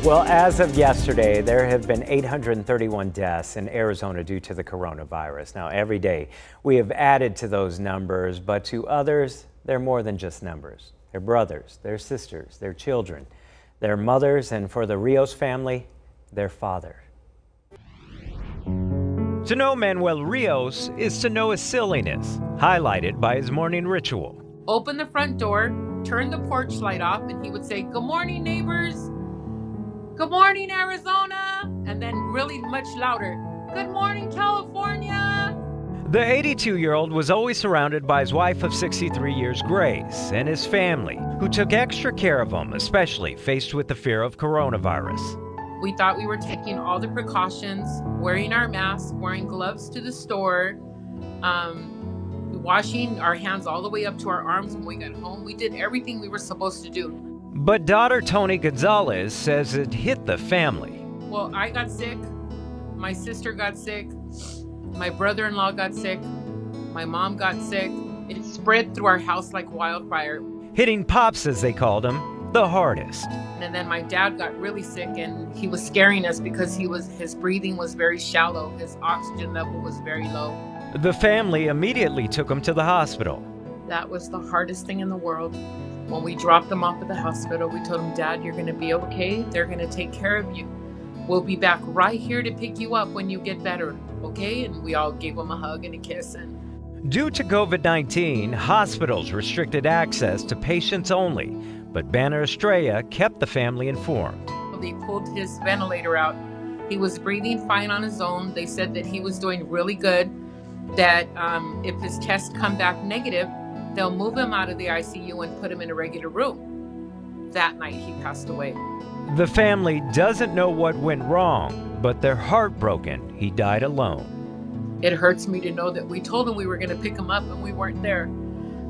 Well, as of yesterday, there have been 831 deaths in Arizona due to the coronavirus. Now, every day we have added to those numbers, but to others, they're more than just numbers. They're brothers, they're sisters, they're children, their mothers, and for the Rios family, their father. To know Manuel Rios is to know his silliness, highlighted by his morning ritual. Open the front door, turn the porch light off, and he would say, "Good morning, neighbors. Good morning, Arizona." And then really much louder, "Good morning, California." The 82-year-old was always surrounded by his wife of 63 years, Grace, and his family, who took extra care of him, especially faced with the fear of coronavirus. We thought we were taking all the precautions, wearing our masks, wearing gloves to the store, washing our hands all the way up to our arms when we got home. We did everything we were supposed to do. But daughter Tony Gonzalez says it hit the family. Well, I got sick, my sister got sick, my brother-in-law got sick, my mom got sick. It spread through our house like wildfire. Hitting Pops, as they called him, the hardest. And then my dad got really sick, and he was scaring us because his breathing was very shallow. His oxygen level was very low. The family immediately took him to the hospital. That was the hardest thing in the world. When we dropped him off at the hospital, we told him, "Dad, you're going to be okay. They're going to take care of you. We'll be back right here to pick you up when you get better, okay?" And we all gave him a hug and a kiss. And due to COVID-19, hospitals restricted access to patients only, but Banner Estrella kept the family informed. They pulled his ventilator out. He was breathing fine on his own. They said that he was doing really good, that if his tests come back negative, they'll move him out of the ICU and put him in a regular room. That night, he passed away. The family doesn't know what went wrong, but they're heartbroken he died alone. It hurts me to know that we told him we were going to pick him up and we weren't there,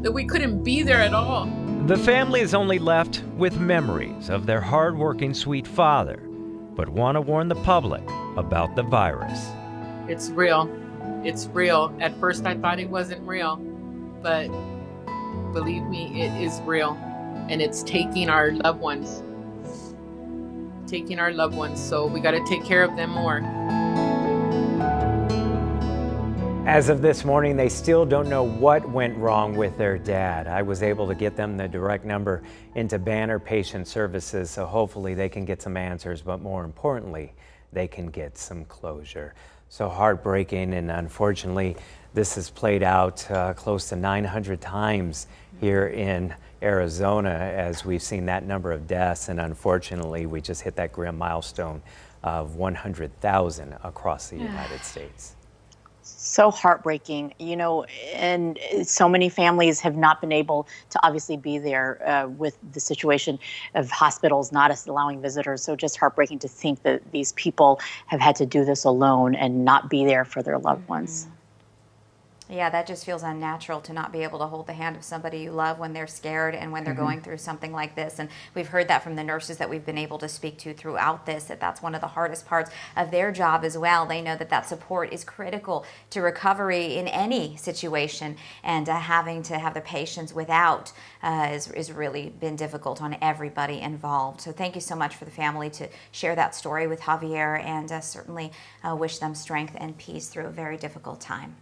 that we couldn't be there at all. The family is only left with memories of their hardworking, sweet father, but want to warn the public about the virus. It's real. It's real. At first, I thought it wasn't real, but believe me, it is real, and it's taking our loved ones. So we got to take care of them more. As of this morning, they still don't know what went wrong with their dad. I was able to get them the direct number into Banner Patient Services, so hopefully they can get some answers, but more importantly, they can get some closure. So heartbreaking, and unfortunately, this has played out close to 900 times here in Arizona as we've seen that number of deaths, and unfortunately, we just hit that grim milestone of 100,000 across the United States. So heartbreaking, and so many families have not been able to obviously be there with the situation of hospitals not allowing visitors. So just heartbreaking to think that these people have had to do this alone and not be there for their loved ones. Yeah, that just feels unnatural to not be able to hold the hand of somebody you love when they're scared and when they're going through something like this. And we've heard that from the nurses that we've been able to speak to throughout this, that that's one of the hardest parts of their job as well. They know that that support is critical to recovery in any situation, and having to have the patience without is really been difficult on everybody involved. So thank you so much for the family to share that story with Javier, and certainly wish them strength and peace through a very difficult time.